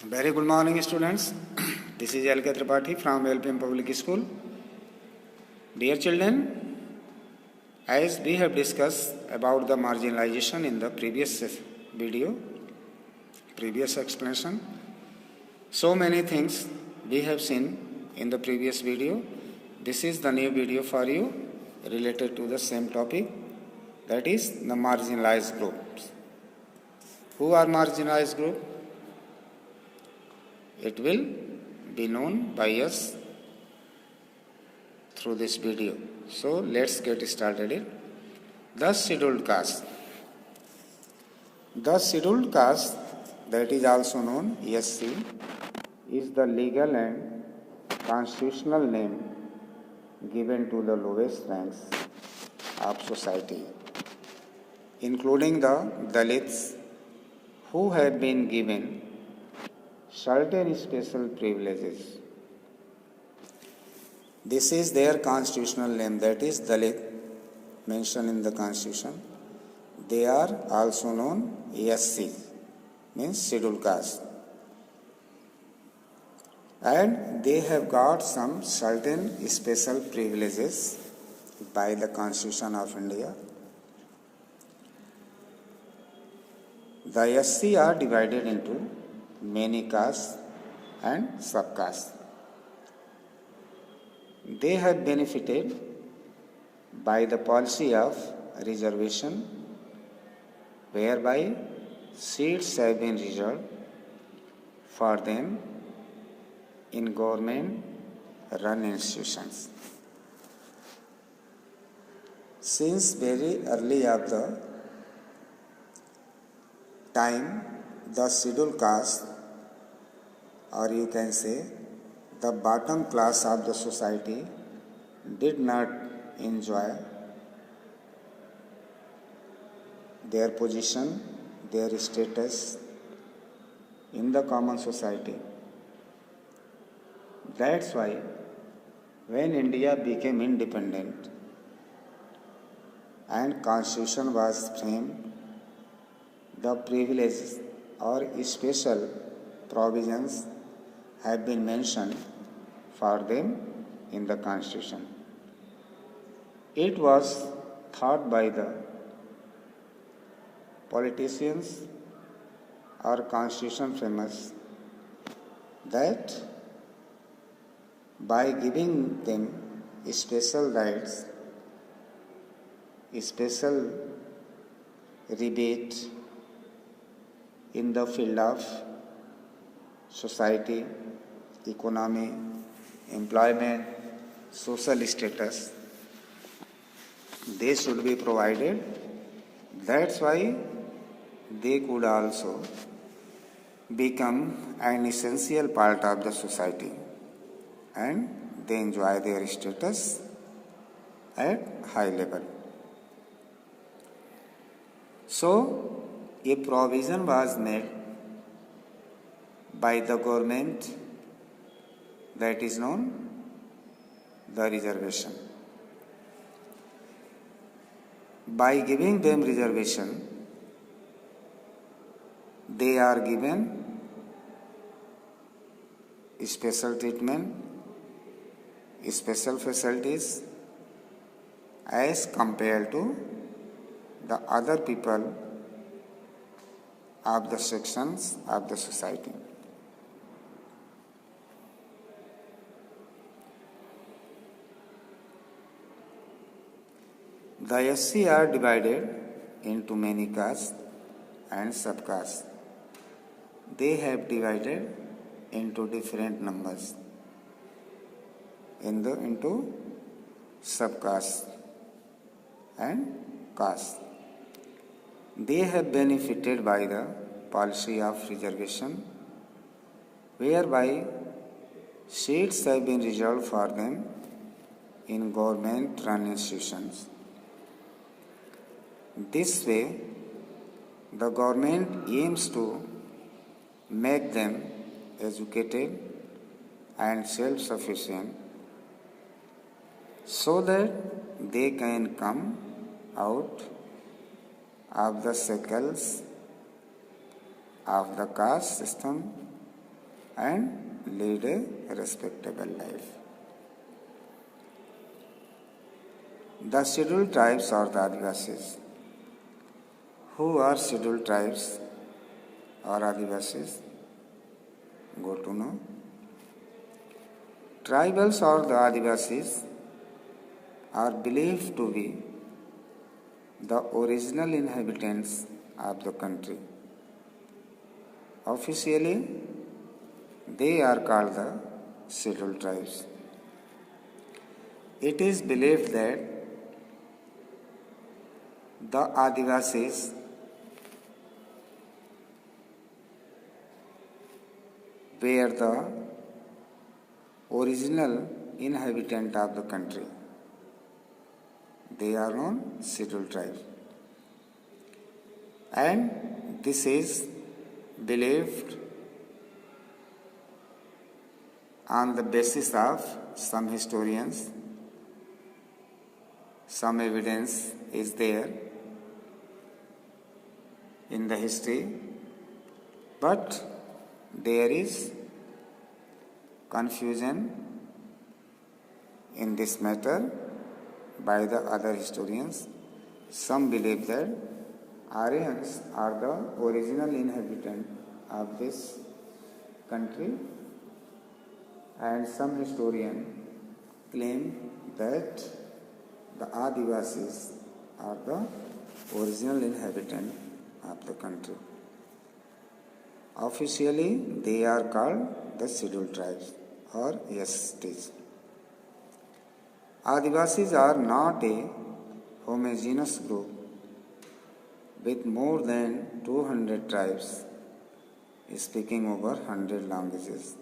Very good morning, students. This is L.K. Tripathi from LPM Public School. Dear children, as we have discussed about the marginalization in the previous video, previous explanation, so many things we have seen in the previous video. This is the new video for you related to the same topic, that is the marginalized groups. Who are marginalized group? It will be known by us through this video. So let's get started. The scheduled caste. The scheduled caste, that is also known SC, is the legal and constitutional name given to the lowest ranks of society, including the Dalits, who have been given certain special privileges. This is their constitutional name, that is Dalit, mentioned in the constitution. They are also known SC, means scheduled caste. And they have got some certain special privileges by the Constitution of India. The SC are divided into many castes and subcastes. They have benefited by the policy of reservation, whereby seats have been reserved for them in government-run institutions. Since very early of the time, the scheduled caste, or you can say the bottom class of the society, did not enjoy their position, their status in the common society. That's why when India became independent and Constitution was framed, the privileges or special provisions have been mentioned for them in the Constitution. It was thought by the politicians or Constitution framers that by giving them special rights, special rebate in the field of society, economy, employment, social status, they should be provided. That's why they could also become an essential part of the society and they enjoy their status at high level. So, a provision was made by the government that is known the reservation. By giving them reservation, they are given special treatment, special facilities as compared to the other people of the sections of the society. The SC are divided into many castes and subcastes. They have divided into different numbers into subcastes and castes. They have benefited by the policy of reservation, whereby seats have been reserved for them in government-run institutions. This way, the government aims to make them educated and self-sufficient so that they can come out of the shackles of the caste system and lead a respectable life. The scheduled tribes or the Adivasis. Who are scheduled tribes or Adivasis? Go to know. Tribals or the Adivasis are believed to be the original inhabitants of the country. Officially, they are called the scheduled tribes. It is believed that the Adivasis were the original inhabitant of the country. They are known scheduled tribes. And this is believed on the basis of some historians. Some evidence is there in the history, but there is confusion in this matter by the other historians. Some believe that Aryans are the original inhabitant of this country, and some historians claim that the Adivasis are the original inhabitant of the country. Officially, they are called the scheduled tribes or STs. Adivasis are not a homogeneous group with more than 200 tribes speaking over 100 languages,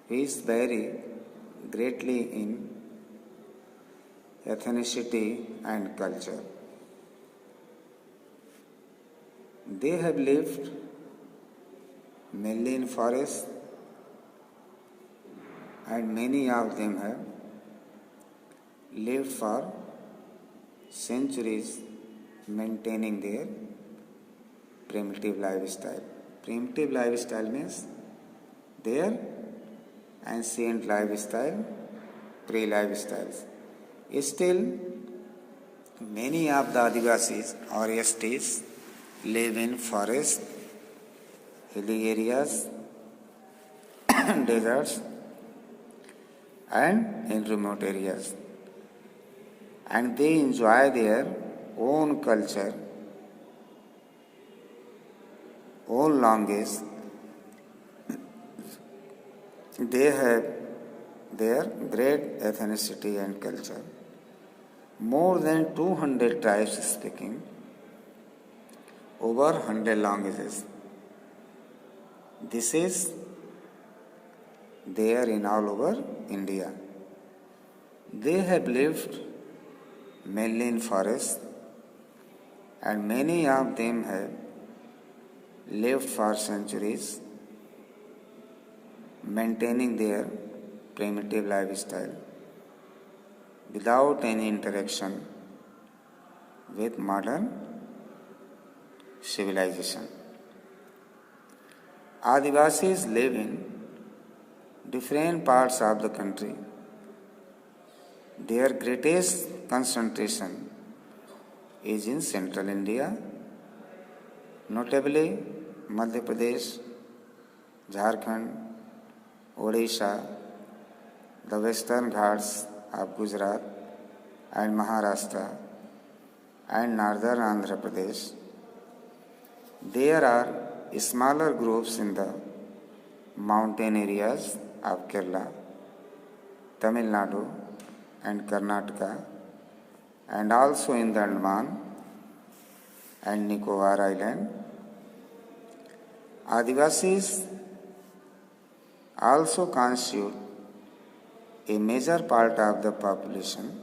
which vary greatly in ethnicity and culture. They have lived mainly in forests, and many of them have lived for centuries maintaining their primitive lifestyle. Primitive lifestyle means their ancient lifestyle, pre-lifestyles. Still, many of the Adivasis or STs live in forests, hilly areas, deserts, and in remote areas. And they enjoy their own culture, own language. They have their great ethnicity and culture. More than 200 tribes speaking over 100 languages. This is there in all over India. They have lived mainly in forests, and many of them have lived for centuries maintaining their primitive lifestyle without any interaction with modern civilization. Adivasis live in different parts of the country. Their greatest concentration is in central India, notably Madhya Pradesh, Jharkhand, Odisha, the western Ghats of Gujarat and Maharashtra, and northern Andhra Pradesh. There are smaller groups in the mountain areas of Kerala, Tamil Nadu, and Karnataka, and also in the Andaman and Nicobar Island. Adivasis also constitute a major part of the population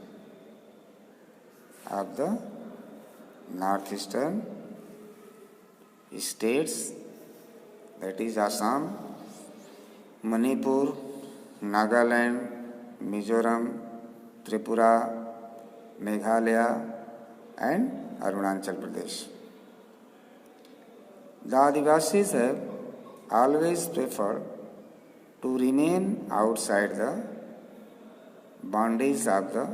of the northeastern states, that is Assam, Manipur, Nagaland, Mizoram, Tripura, Meghalaya, and Arunachal Pradesh. The Adivasis have always prefer to remain outside the boundaries of the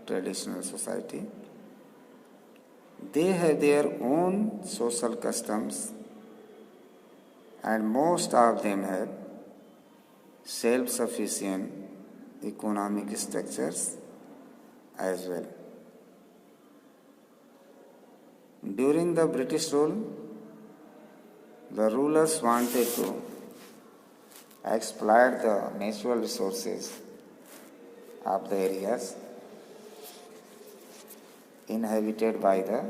traditional society. They have their own social customs, and most of them have self-sufficient economic structures as well. During the British rule, the rulers wanted to exploit the natural resources of the areas inhabited by the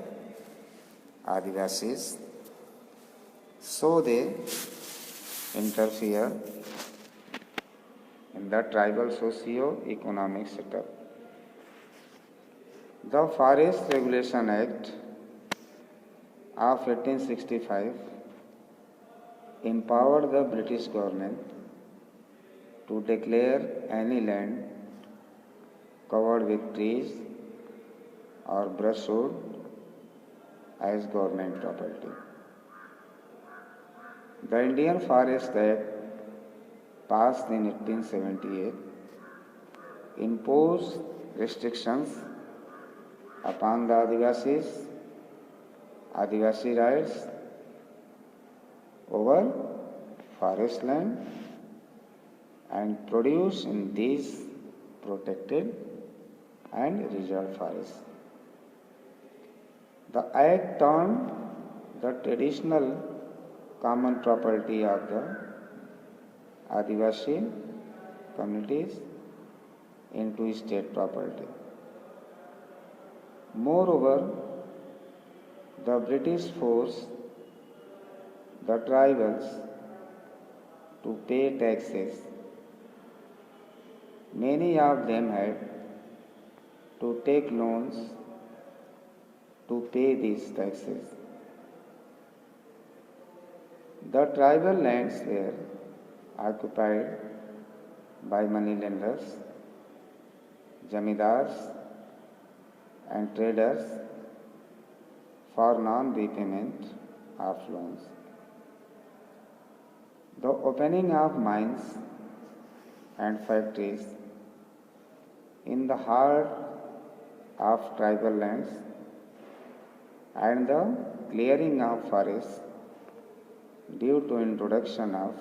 Adivasis, so they interfere in the tribal socio-economic setup. The Forest Regulation Act of 1865 empowered the British government to declare any land covered with trees or brushwood as government property. The Indian Forest Act, passed in 1878, imposed restrictions upon the Adivasi rights over forest land and produce in these protected and reserved forests. The Act turned the traditional common property of the Adivasi communities into state property. Moreover, the British forced the tribals to pay taxes. Many of them had to take loans to pay these taxes. The tribal lands were occupied by moneylenders, jamidars, and traders for non-repayment of loans. The opening of mines and factories in the heart of tribal lands and the clearing of forests due to introduction of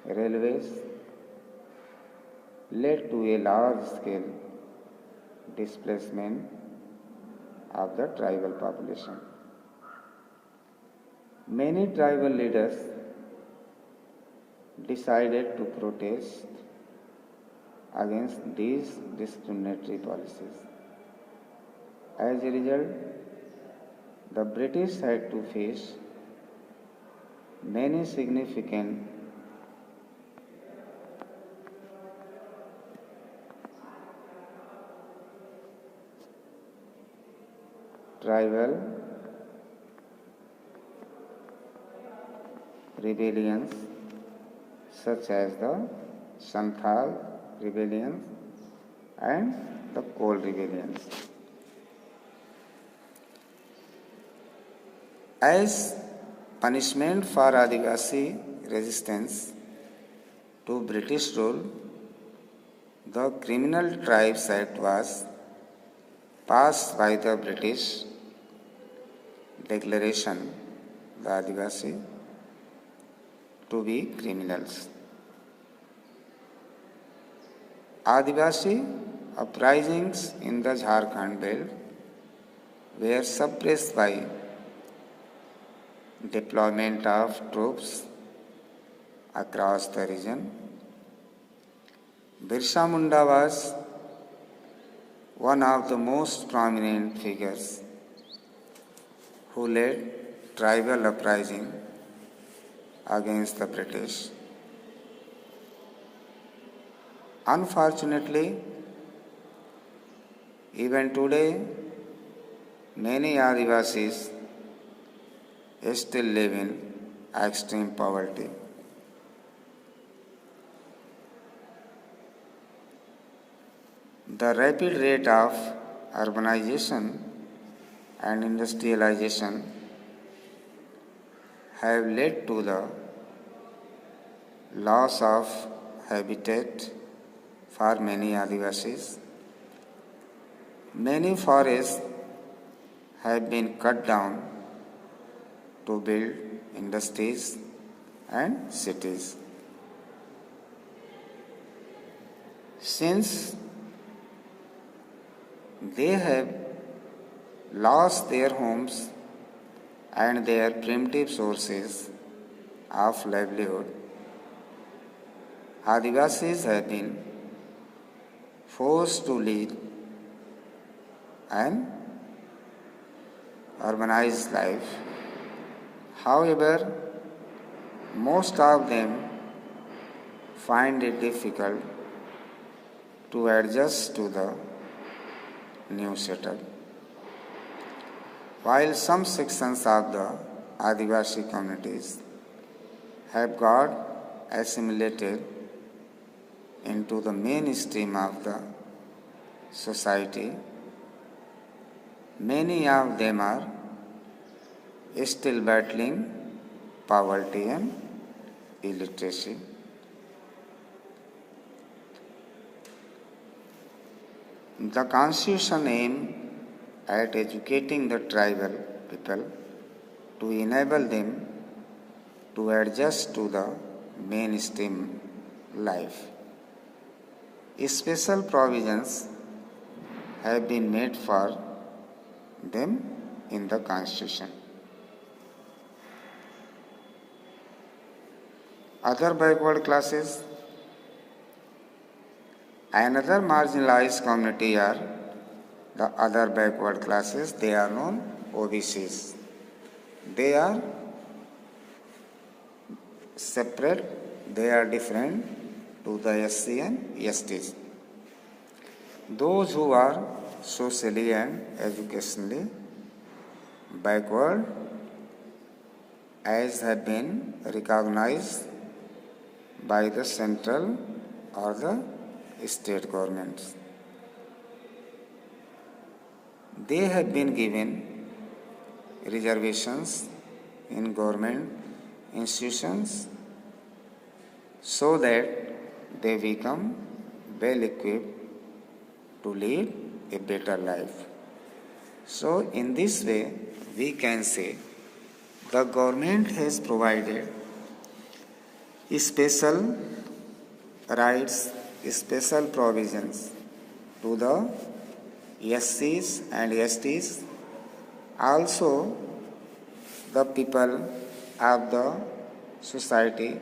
railways led to a large scale displacement of the tribal population. Many tribal leaders decided to protest against these discriminatory policies. As a result, the British had to face many significant tribal rebellions such as the Santhal rebellions and the Kol rebellions. As punishment for Adivasi resistance to British rule, the Criminal Tribes Act was passed by the British declaration the Adivasi to be criminals. Adivasi uprisings in the Jharkhand belt were suppressed by deployment of troops across the region. Birsa Munda was one of the most prominent figures who led tribal uprising against the British. Unfortunately, even today, many Adivasis still live in extreme poverty. The rapid rate of urbanization and industrialization have led to the loss of habitat for many Adivasis. Many forests have been cut down to build industries and cities. Since they have lost their homes and their primitive sources of livelihood, Adivasis have been forced to lead an urbanized life. However, most of them find it difficult to adjust to the new setup. While some sections of the Adivasi communities have got assimilated into the mainstream of the society, many of them are still battling poverty and illiteracy. The Constitution aims at educating the tribal people to enable them to adjust to the mainstream life. Special provisions have been made for them in the Constitution. Other backward classes. Another marginalized community are the other backward classes. They are known OBCs. They are separate, they are different to the SC and STs. Those who are socially and educationally backward, as have been recognized by the central or the state governments. They have been given reservations in government institutions so that they become well equipped to lead a better life. So in this way we can say the government has provided special rights, special provisions to the SCs and STs, also the people of the society,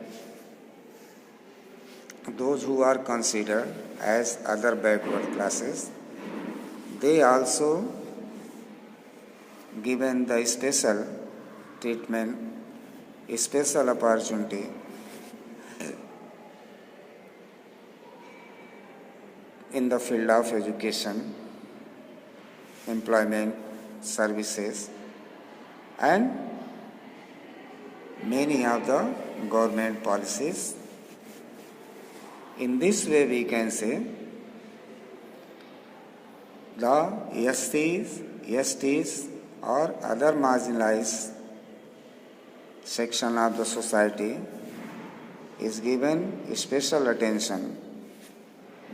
those who are considered as other backward classes, they also given the special treatment, special opportunity in the field of education, employment, services, and many of the government policies. In this way we can say the SCs, STs or other marginalized section of the society is given special attention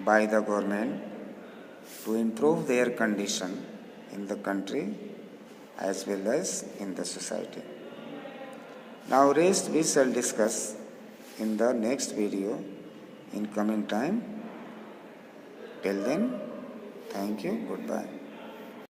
by the government to improve their condition in the country as well as in the society. Now rest we shall discuss in the next video in coming time. Till then, thank you, goodbye.